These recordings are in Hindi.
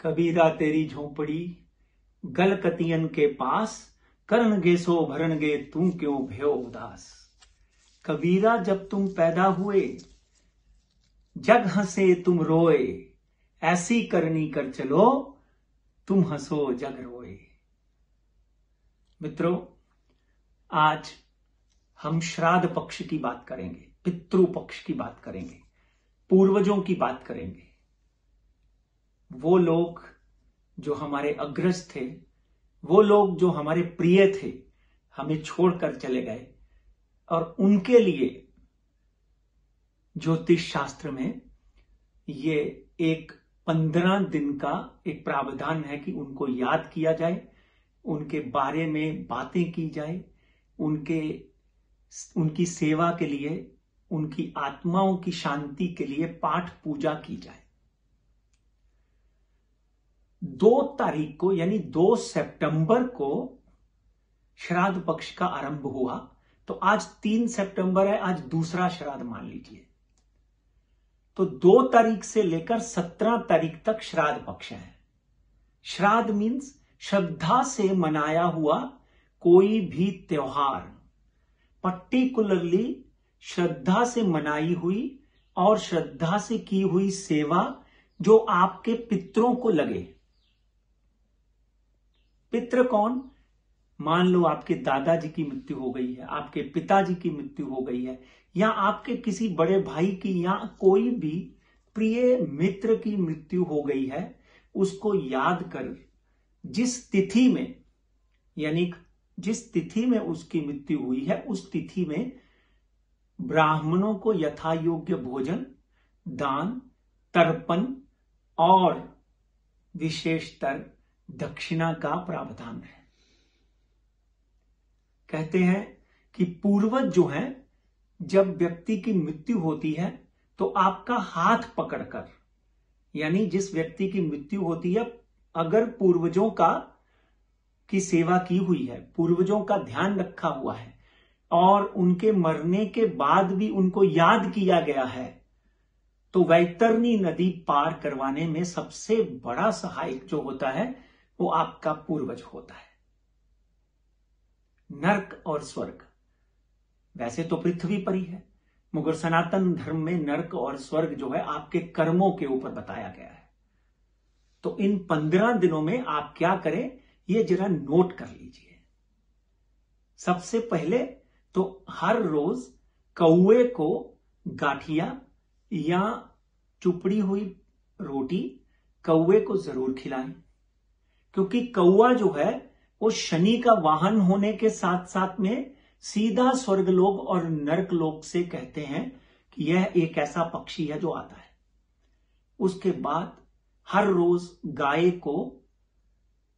कबीरा तेरी झोंपड़ी गलकतियन के पास, करनगे सो भरनगे तू क्यों भयो उदास। कबीरा जब तुम पैदा हुए, जग हंसे तुम रोए, ऐसी करनी कर चलो, तुम हंसो जग रोए। मित्रों, आज हम श्राद्ध पक्ष की बात करेंगे, पितृ पक्ष की बात करेंगे, पूर्वजों की बात करेंगे। वो लोग जो हमारे अग्रज थे, वो लोग जो हमारे प्रिय थे, हमें छोड़कर चले गए, और उनके लिए ज्योतिष शास्त्र में ये एक 15 दिन का एक प्रावधान है कि उनको याद किया जाए, उनके बारे में बातें की जाए, उनकी सेवा के लिए, उनकी आत्माओं की शांति के लिए पाठ पूजा की जाए। 2 तारीख को यानी 2 सितंबर को श्राद्ध पक्ष का आरंभ हुआ, तो आज 3 सितंबर है, आज दूसरा श्राद्ध मान लीजिए। तो 2 तारीख से लेकर 17 तारीख तक श्राद्ध पक्ष है। श्राद्ध मीन्स श्रद्धा से मनाया हुआ कोई भी त्योहार, पर्टिकुलरली श्रद्धा से मनाई हुई और श्रद्धा से की हुई सेवा जो आपके पितरों को लगे। पितृ कौन? मान लो आपके दादाजी की मृत्यु हो गई है, आपके पिताजी की मृत्यु हो गई है, या आपके किसी बड़े भाई की या कोई भी प्रिय मित्र की मृत्यु हो गई है, उसको याद कर जिस तिथि में, यानी जिस तिथि में उसकी मृत्यु हुई है, उस तिथि में ब्राह्मणों को यथा योग्य भोजन, दान, तर्पण और विशेषतर दक्षिणा का प्रावधान है। कहते हैं कि पूर्वज जो हैं, जब व्यक्ति की मृत्यु होती है तो आपका हाथ पकड़कर, यानी जिस व्यक्ति की मृत्यु होती है, अगर पूर्वजों की सेवा की हुई है, पूर्वजों का ध्यान रखा हुआ है और उनके मरने के बाद भी उनको याद किया गया है, तो वैतरणी नदी पार करवाने में सबसे बड़ा सहायक जो होता है वो आपका पूर्वज होता है। नर्क और स्वर्ग वैसे तो पृथ्वी पर ही है, मगर सनातन धर्म में नर्क और स्वर्ग जो है आपके कर्मों के ऊपर बताया गया है। तो इन 15 दिनों में आप क्या करें, ये जरा नोट कर लीजिए। सबसे पहले तो हर रोज कौवे को गाठिया या चुपड़ी हुई रोटी कौवे को जरूर खिलाएं, क्योंकि कौवा जो है वो शनि का वाहन होने के साथ साथ में सीधा स्वर्गलोक और नरकलोक से कहते हैं कि यह एक ऐसा पक्षी है जो आता है। उसके बाद हर रोज गाय को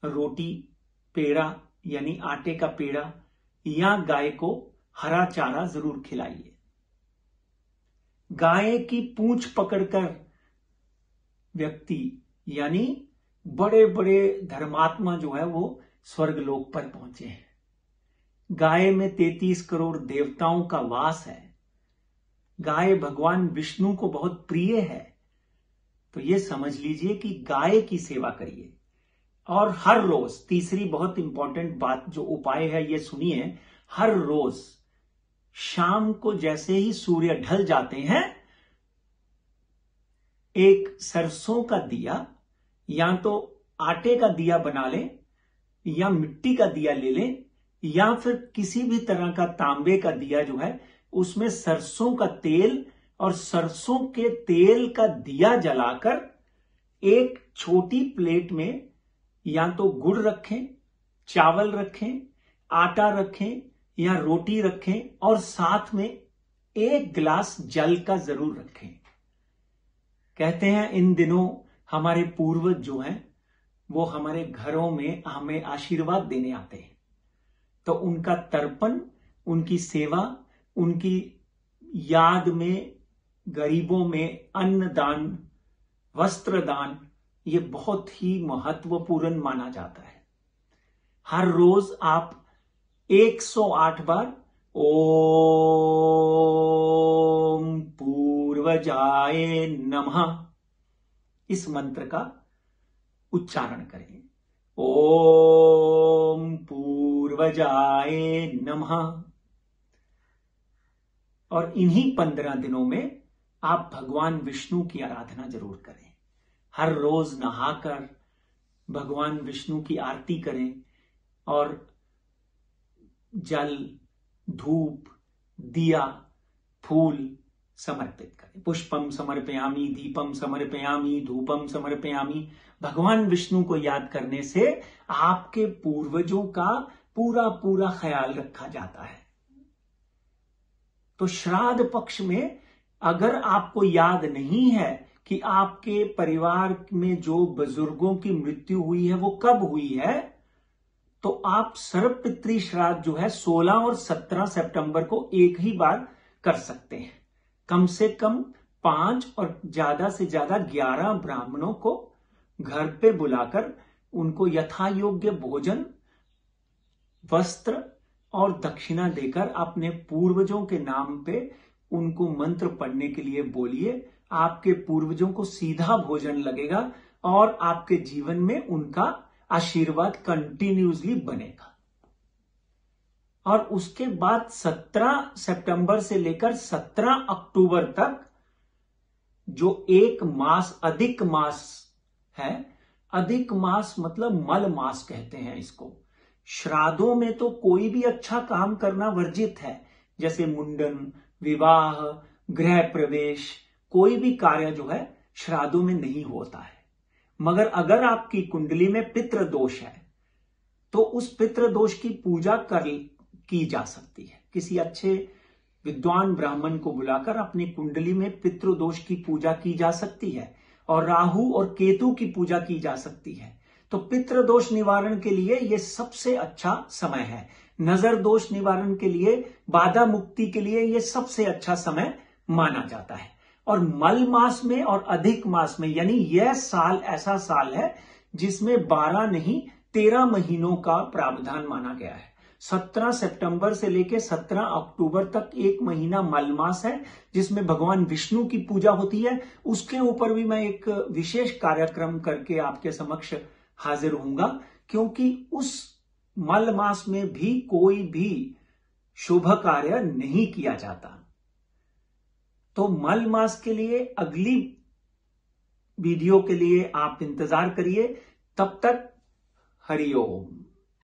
रोटी, पेड़ा यानी आटे का पेड़ा, या गाय को हरा चारा जरूर खिलाइए। गाय की पूंछ पकड़कर व्यक्ति यानी बड़े बड़े धर्मात्मा जो है वो स्वर्गलोक पर पहुंचे हैं। गाय में 33 करोड़ देवताओं का वास है। गाय भगवान विष्णु को बहुत प्रिय है। तो ये समझ लीजिए कि गाय की सेवा करिए। और हर रोज, तीसरी बहुत इंपॉर्टेंट बात जो उपाय है ये सुनिए, हर रोज शाम को जैसे ही सूर्य ढल जाते हैं, एक सरसों का दिया, या तो आटे का दिया बना लें या मिट्टी का दिया ले लें, या फिर किसी भी तरह का तांबे का दिया जो है उसमें सरसों का तेल और सरसों के तेल का दिया जलाकर एक छोटी प्लेट में या तो गुड़ रखें, चावल रखें, आटा रखें या रोटी रखें, और साथ में 1 गिलास जल का जरूर रखें। कहते हैं इन दिनों हमारे पूर्वज जो हैं वो हमारे घरों में हमें आशीर्वाद देने आते हैं, तो उनका तर्पण, उनकी सेवा, उनकी याद में गरीबों में अन्न दान, वस्त्र दान, ये बहुत ही महत्वपूर्ण माना जाता है। हर रोज आप 108 बार ओम पूर्वजाय नमः इस मंत्र का उच्चारण करें। ओम पूर्वजाय नमः। और इन्हीं 15 दिनों में आप भगवान विष्णु की आराधना जरूर करें। हर रोज नहाकर भगवान विष्णु की आरती करें और जल, धूप, दिया, फूल समर्पित करें। पुष्पम समर्पयामि, दीपम समर्पयामि, धूपम समर्पयामि। भगवान विष्णु को याद करने से आपके पूर्वजों का पूरा पूरा ख्याल रखा जाता है। तो श्राद्ध पक्ष में अगर आपको याद नहीं है कि आपके परिवार में जो बुजुर्गों की मृत्यु हुई है वो कब हुई है, तो आप सर्वपितृ श्राद्ध जो है 16 और 17 सितंबर को एक ही बार कर सकते हैं। कम से कम 5 और ज्यादा से ज्यादा 11 ब्राह्मणों को घर पे बुलाकर उनको यथा योग्य भोजन, वस्त्र और दक्षिणा देकर अपने पूर्वजों के नाम पे उनको मंत्र पढ़ने के लिए बोलिए। आपके पूर्वजों को सीधा भोजन लगेगा और आपके जीवन में उनका आशीर्वाद कंटिन्यूसली बनेगा। और उसके बाद 17 सितंबर से लेकर 17 अक्टूबर तक जो एक मास, अधिक मास है, अधिक मास मतलब मल मास कहते हैं इसको। श्राद्धों में तो कोई भी अच्छा काम करना वर्जित है, जैसे मुंडन, विवाह, गृह प्रवेश, कोई भी कार्य जो है श्राद्धों में नहीं होता है। मगर अगर आपकी कुंडली में पितृ दोष है तो उस पितृ दोष की पूजा की जा सकती है। किसी अच्छे विद्वान ब्राह्मण को बुलाकर अपनी कुंडली में पितृ दोष की पूजा की जा सकती है और राहु और केतु की पूजा की जा सकती है। तो पितृ दोष निवारण के लिए यह सबसे अच्छा समय है। नजर दोष निवारण के लिए, बाधा मुक्ति के लिए यह सबसे अच्छा समय माना जाता है। और मल मास में और अधिक मास में, यानी यह साल ऐसा साल है जिसमें 12 नहीं 13 महीनों का प्रावधान माना गया है। 17 सितंबर से लेकर 17 अक्टूबर तक एक महीना मल मास है जिसमें भगवान विष्णु की पूजा होती है। उसके ऊपर भी मैं एक विशेष कार्यक्रम करके आपके समक्ष हाजिर होऊंगा, क्योंकि उस मल मास में भी कोई भी शुभ कार्य नहीं किया जाता। तो मल मास के लिए अगली वीडियो के लिए आप इंतजार करिए। तब तक हरि ओम।